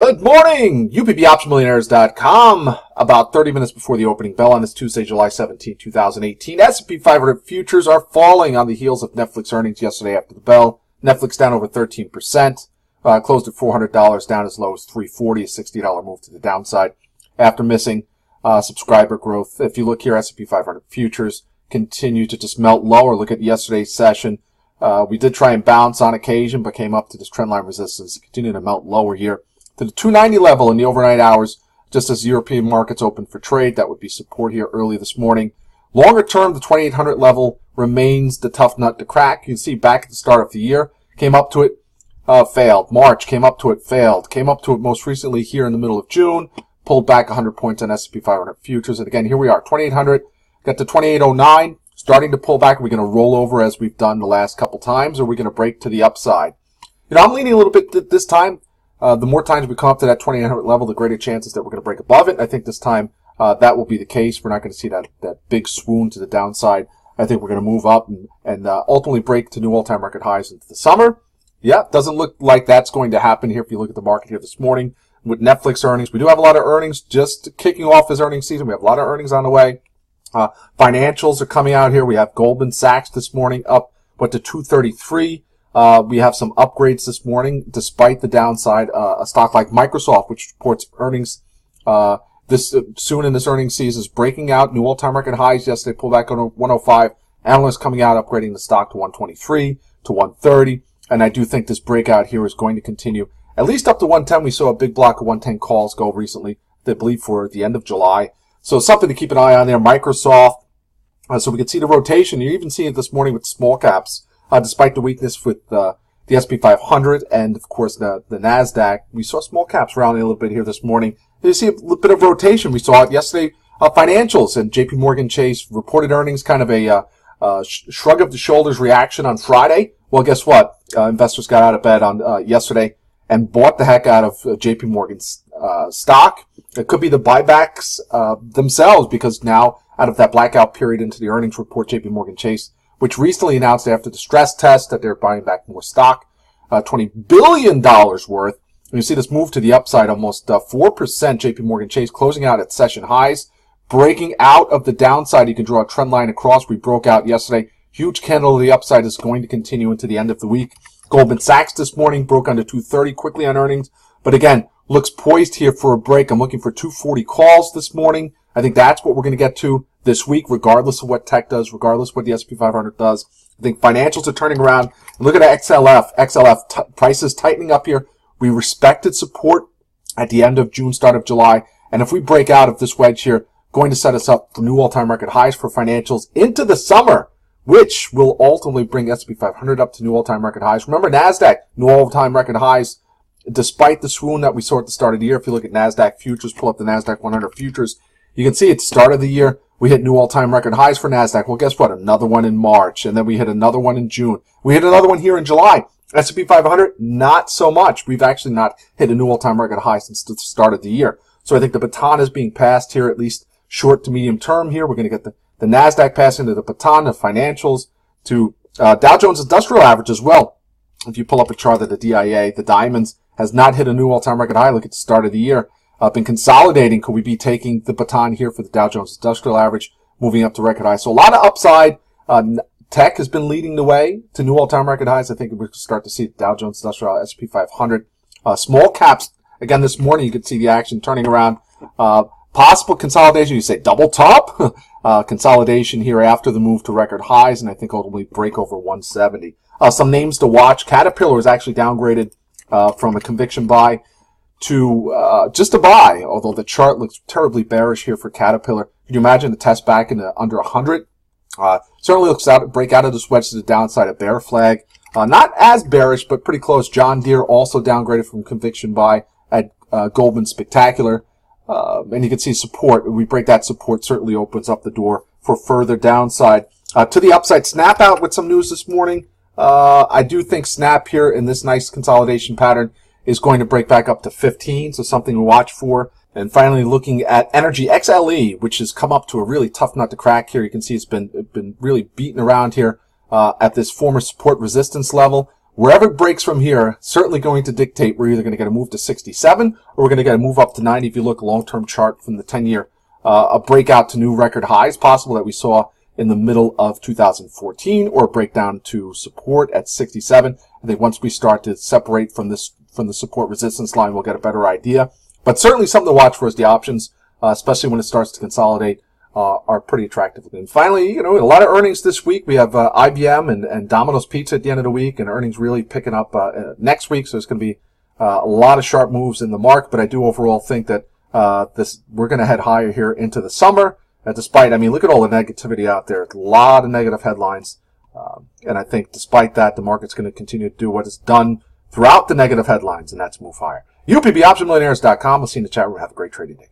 Good morning, UPBOptionMillionaires.com. About 30 minutes before the opening bell on this Tuesday, July 17, 2018. S&P 500 futures are falling on the heels of Netflix earnings yesterday after the bell. Netflix down over 13%, closed at $400, down as low as $340, a $60 move to the downside after missing subscriber growth. If you look here, S&P 500 futures continue to just melt lower. Look at yesterday's session. We did try and bounce on occasion, but came up to this trendline resistance, continue to melt lower here to the 290 level in the overnight hours, just as European markets open for trade. That would be support here early this morning. Longer term, the 2800 level remains the tough nut to crack. You can see back at the start of the year, came up to it, failed. March, came up to it, failed. Came up to it most recently here in the middle of June, pulled back 100 points on S&P 500 futures. And again, here we are, 2800, got to 2809, starting to pull back. Are we going to roll over as we've done the last couple times, or are we going to break to the upside? I'm leaning a little bit this time. The more times we come up to that 2800 level, the greater chances that we're going to break above it. I think this time that will be the case. We're not going to see that big swoon to the downside. I think we're going to move up and ultimately break to new all-time record highs into the summer. Yeah, doesn't look like that's going to happen here if you look at the market here this morning with Netflix earnings. We do have a lot of earnings just kicking off this earnings season. We have a lot of earnings on the way. Financials are coming out here. We have Goldman Sachs this morning up, to 233. We have some upgrades this morning, despite the downside. A stock like Microsoft, which reports earnings soon in this earnings season, is breaking out new all-time record highs yesterday. Pulled back on 105. Analysts coming out upgrading the stock to 123 to 130, and I do think this breakout here is going to continue at least up to 110. We saw a big block of 110 calls go recently, I believe, for the end of July. So something to keep an eye on there. Microsoft. So we can see the rotation. You're even seeing it this morning with small caps. Despite the weakness with the S&P 500 and, of course, the NASDAQ, we saw small caps rallying a little bit here this morning. You see a little bit of rotation. We saw it yesterday. Financials and JP Morgan Chase reported earnings, kind of a shrug of the shoulders reaction on Friday. Well, guess what? Investors got out of bed on yesterday and bought the heck out of JP Morgan's stock. It could be the buybacks themselves, because now, out of that blackout period into the earnings report, JP Morgan Chase, which recently announced after the stress test that they're buying back more stock, $20 billion worth. And you see this move to the upside, almost 4%. JP Morgan Chase closing out at session highs, breaking out of the downside. You can draw a trend line across. We broke out yesterday. Huge candle to the upside is going to continue into the end of the week. Goldman Sachs this morning broke under 230 quickly on earnings, but again, looks poised here for a break. I'm looking for 240 calls this morning. I think that's what we're going to get to this week, regardless of what tech does, regardless of what the S&P 500 does. I think financials are turning around. Look at XLF. XLF prices tightening up here. We respected support at the end of June, start of July. And if we break out of this wedge here, going to set us up for new all-time record highs for financials into the summer, which will ultimately bring S&P 500 up to new all-time record highs. Remember, NASDAQ, new all-time record highs, despite the swoon that we saw at the start of the year. If you look at NASDAQ futures, pull up the NASDAQ 100 futures, you can see at the start of the year, we hit new all-time record highs for NASDAQ. Well, guess what? Another one in March, and then we hit another one in June. We hit another one here in July. S&P 500, not so much. We've actually not hit a new all-time record high since the start of the year. So I think the baton is being passed here, at least short to medium term here. We're going to get the NASDAQ passing to the baton of financials to Dow Jones Industrial Average as well. If you pull up a chart of the DIA, the diamonds has not hit a new all-time record high. Look at the start of the year. Been consolidating. Could we be taking the baton here for the Dow Jones Industrial Average, moving up to record highs? So a lot of upside. Tech has been leading the way to new all-time record highs. I think we're going to start to see the Dow Jones Industrial, S&P 500. Small caps, again, this morning you could see the action turning around. Possible consolidation. You say double top? Consolidation here after the move to record highs, and I think ultimately break over 170. Some names to watch. Caterpillar was actually downgraded from a conviction buy to just a buy, although the chart looks terribly bearish here for Caterpillar. Can you imagine the test back in under 100? Certainly looks break out of this wedge to the downside, a bear flag. Not as bearish, but pretty close. John Deere also downgraded from conviction buy at Goldman Spectacular. And you can see support. We break that support, certainly opens up the door for further downside. To the upside, Snap out with some news this morning. I do think Snap here in this nice consolidation pattern is going to break back up to 15, so something to watch for. And finally, looking at Energy XLE, which has come up to a really tough nut to crack here. You can see it's been really beaten around here at this former support resistance level. wherever it breaks from here, certainly going to dictate we're either going to get a move to 67 or we're going to get a move up to 90. If you look long-term chart from the 10-year, a breakout to new record highs possible that we saw in the middle of 2014, or a breakdown to support at 67. I think once we start to separate from the support resistance line, we'll get a better idea. But certainly something to watch for is the options, especially when it starts to consolidate, are pretty attractive. And finally, a lot of earnings this week. We have IBM and Domino's Pizza at the end of the week, and earnings really picking up next week. So there's going to be a lot of sharp moves in the market. But I do overall think that we're going to head higher here into the summer. Despite, look at all the negativity out there. A lot of negative headlines. And I think despite that, the market's going to continue to do what it's done throughout the negative headlines, and that's move higher. UPBOptionMillionaires.com. We'll see you in the chat room. Have a great trading day.